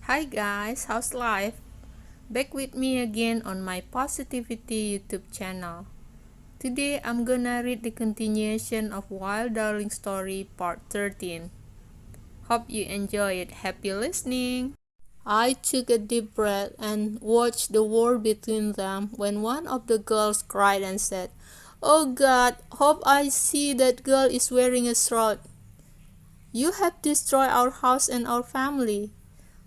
Hi guys, how's life? Back with me again on my Positivity YouTube channel. Today I'm gonna read the continuation of Wild Darling Story Part 13. Hope you enjoy it. Happy listening! I took a deep breath and watched the war between them when one of the girls cried and said, "Oh God, hope I see that girl is wearing a shroud. You have destroyed our house and our family.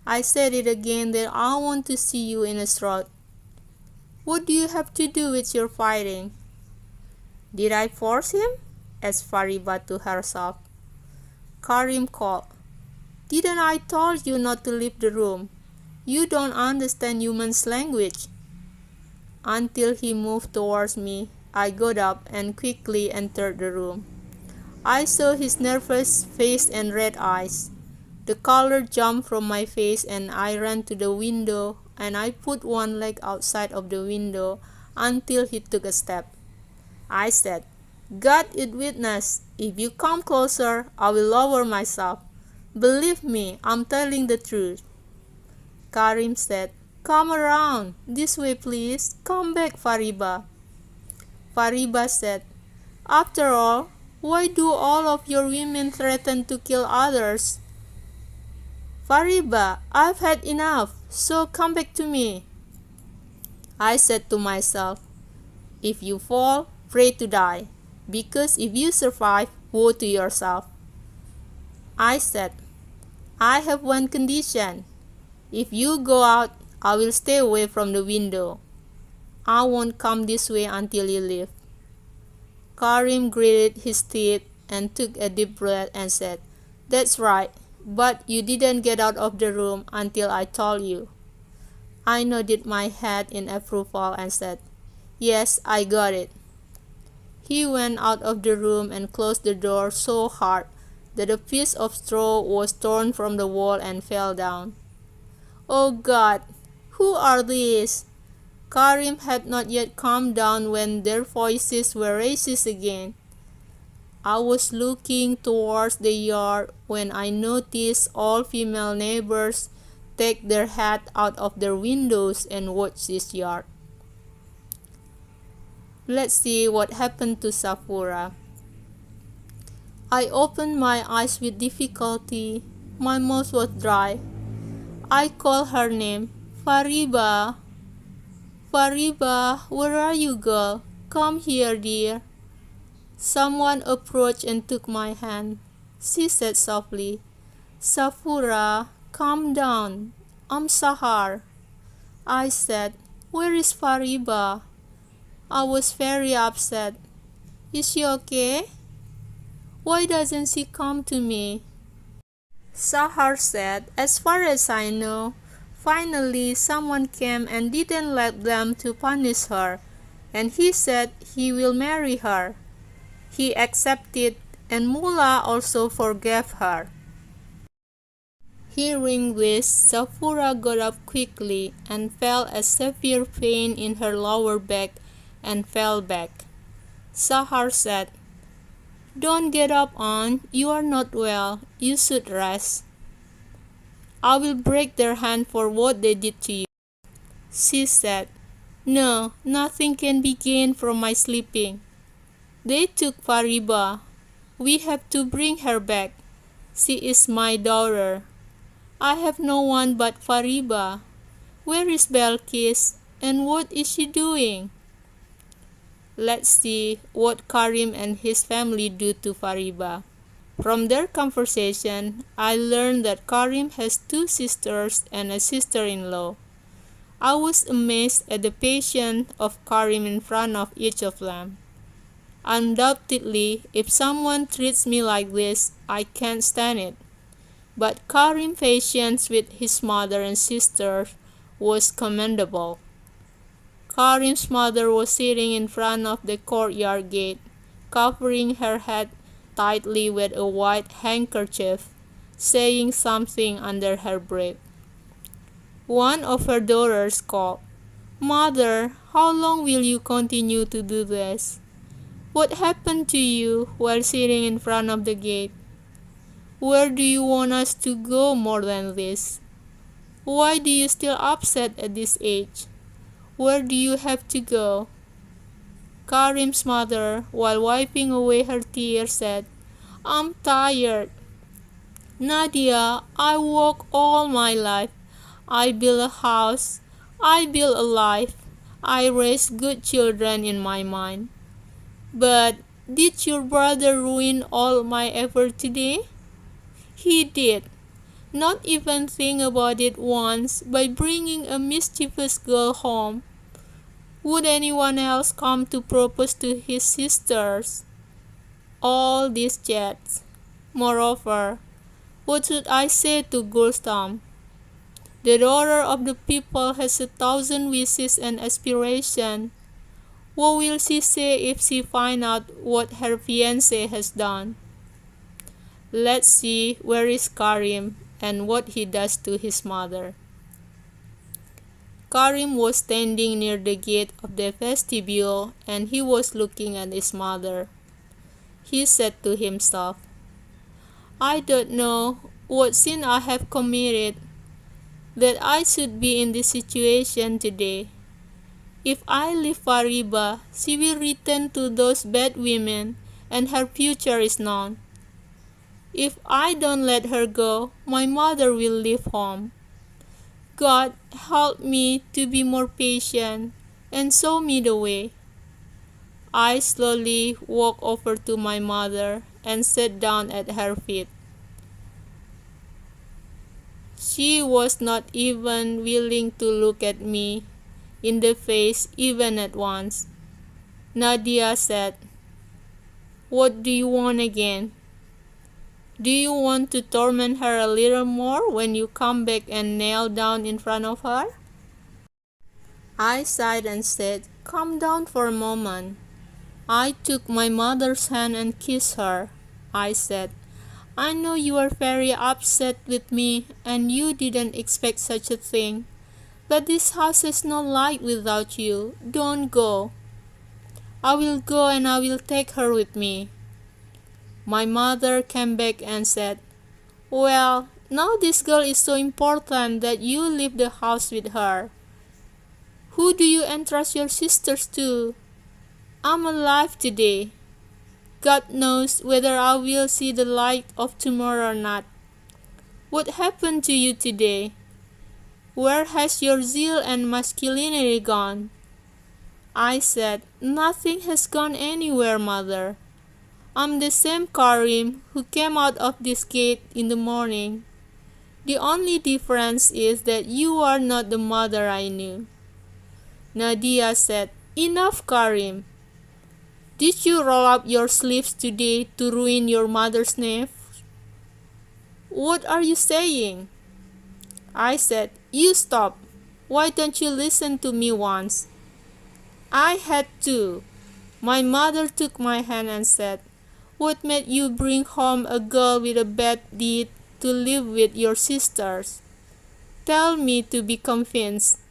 I said it again that I want to see you in a shroud. What do you have to do with your fighting?" "Did I force him?" asked Fariba to herself. Karim called, "Didn't I tell you not to leave the room? You don't understand human's language." Until he moved towards me, I got up and quickly entered the room. I saw his nervous face and red eyes. The color jumped from my face and I ran to the window and I put one leg outside of the window until he took a step. I said, "God is witness, if you come closer, I will lower myself. Believe me, I'm telling the truth." Karim said, "Come around, this way please, come back Fariba." Fariba said, "After all, why do all of your women threaten to kill others?" "Fariba, I've had enough, so come back to me." I said to myself, "If you fall, pray to die, because if you survive, woe to yourself." I said, "I have one condition. If you go out, I will stay away from the window. I won't come this way until you leave." Karim gritted his teeth and took a deep breath and said, "That's right. But you didn't get out of the room until I told you." I nodded my head in approval and said, "Yes, I got it." He went out of the room and closed the door so hard that a piece of straw was torn from the wall and fell down. "Oh God, who are these?" Karim had not yet calmed down when their voices were raised again. I was looking towards the yard when I noticed all female neighbors take their head out of their windows and watch this yard. Let's see what happened to Safura. I opened my eyes with difficulty. My mouth was dry. I called her name, "Fariba. Fariba, where are you, girl? Come here, dear." Someone approached and took my hand. She said softly, "Safura, calm down. I'm Sahar." I said, "Where is Fariba?" I was very upset. "Is she okay? Why doesn't she come to me?" Sahar said, "As far as I know, finally someone came and didn't let them to punish her, and he said he will marry her. He accepted, and Mullah also forgave her." Hearing this, Safura got up quickly and felt a severe pain in her lower back and fell back. Sahar said, "Don't get up, Aunt. You are not well. You should rest." "I will break their hand for what they did to you." She said, "No, nothing can be gained from my sleeping. They took Fariba. We have to bring her back. She is my daughter. I have no one but Fariba. Where is Belkis, and what is she doing?" Let's see what Karim and his family do to Fariba. From their conversation, I learned that Karim has two sisters and a sister-in-law. I was amazed at the patience of Karim in front of each of them. Undoubtedly, if someone treats me like this, I can't stand it. But Karim's patience with his mother and sisters was commendable. Karim's mother was sitting in front of the courtyard gate, covering her head tightly with a white handkerchief, saying something under her breath. One of her daughters called, "Mother, how long will you continue to do this? What happened to you while sitting in front of the gate? Where do you want us to go more than this?" Why do you still upset at this age? Where do you have to go? Karim's mother, while wiping away her tears, said, I'm tired. Nadia, I work all my life. I build a house. I build a life. I raise good children in my mind. But did your brother ruin all my effort today? He did. Not even think about it once by bringing a mischievous girl home. Would anyone else come to propose to his sisters? All these jets. Moreover, what should I say to Gurstam? The daughter of the people has 1,000 wishes and aspirations. What will she say if she finds out what her fiancé has done? Let's see where is Karim and what he does to his mother. Karim was standing near the gate of the vestibule and he was looking at his mother. He said to himself, I don't know what sin I have committed that I should be in this situation today. If I leave Fariba, she will return to those bad women and her future is known. If I don't let her go, my mother will leave home. God, help me to be more patient and show me the way. I slowly walked over to my mother and sat down at her feet. She was not even willing to look at me in the face even at once. Nadia said, What do you want again? Do you want to torment her a little more when you come back and kneel down in front of her? I sighed and said, Calm down for a moment. I took my mother's hand and kissed her. I said, I know you are very upset with me and you didn't expect such a thing. But this house has no light without you. Don't go. I will go and I will take her with me. My mother came back and said, Well, now this girl is so important that you leave the house with her. Who do you entrust your sisters to? I'm alive today. God knows whether I will see the light of tomorrow or not. What happened to you today? Where has your zeal and masculinity gone? I said, Nothing has gone anywhere, mother. I'm the same Karim who came out of this gate in the morning. The only difference is that you are not the mother I knew. Nadia said, Enough, Karim. Did you roll up your sleeves today to ruin your mother's name? What are you saying? I said, You stop. Why don't you listen to me once? I had to. My mother took my hand and said, What made you bring home a girl with a bad deed to live with your sisters? Tell me to be convinced.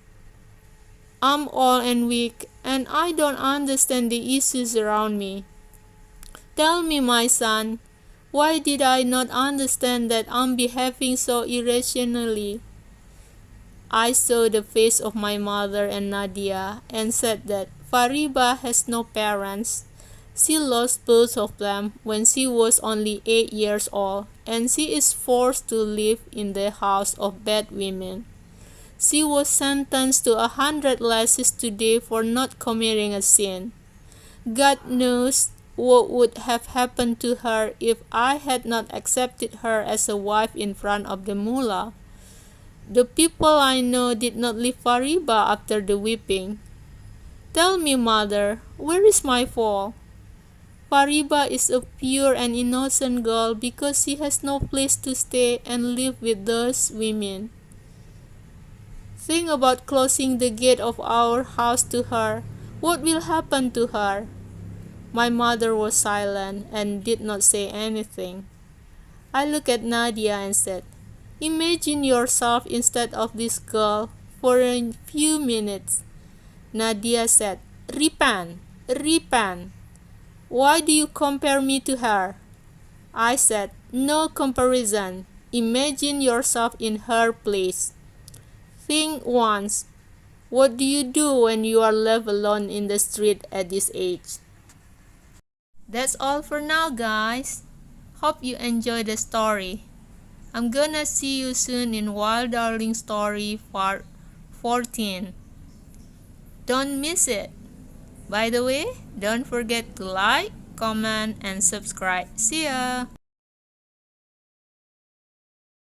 I'm old and weak, and I don't understand the issues around me. Tell me, my son, why did I not understand that I'm behaving so irrationally? I saw the face of my mother and Nadia and said that Fariba has no parents. She lost both of them when she was only 8 years old, and she is forced to live in the house of bad women. She was sentenced to 100 lashes today for not committing a sin. God knows what would have happened to her if I had not accepted her as a wife in front of the mullah. The people I know did not leave Fariba after the whipping. Tell me, mother, where is my fault? Fariba is a pure and innocent girl because she has no place to stay and live with those women. Think about closing the gate of our house to her. What will happen to her? My mother was silent and did not say anything. I looked at Nadia and said, Imagine yourself instead of this girl for a few minutes. Nadia said, Repent, repent. Why do you compare me to her? I said, No comparison. Imagine yourself in her place. Think once. What do you do when you are left alone in the street at this age? That's all for now, guys. Hope you enjoyed the story. I'm gonna see you soon in Wild Darling Story Part 14. Don't miss it. By the way, don't forget to like, comment, and subscribe. See ya!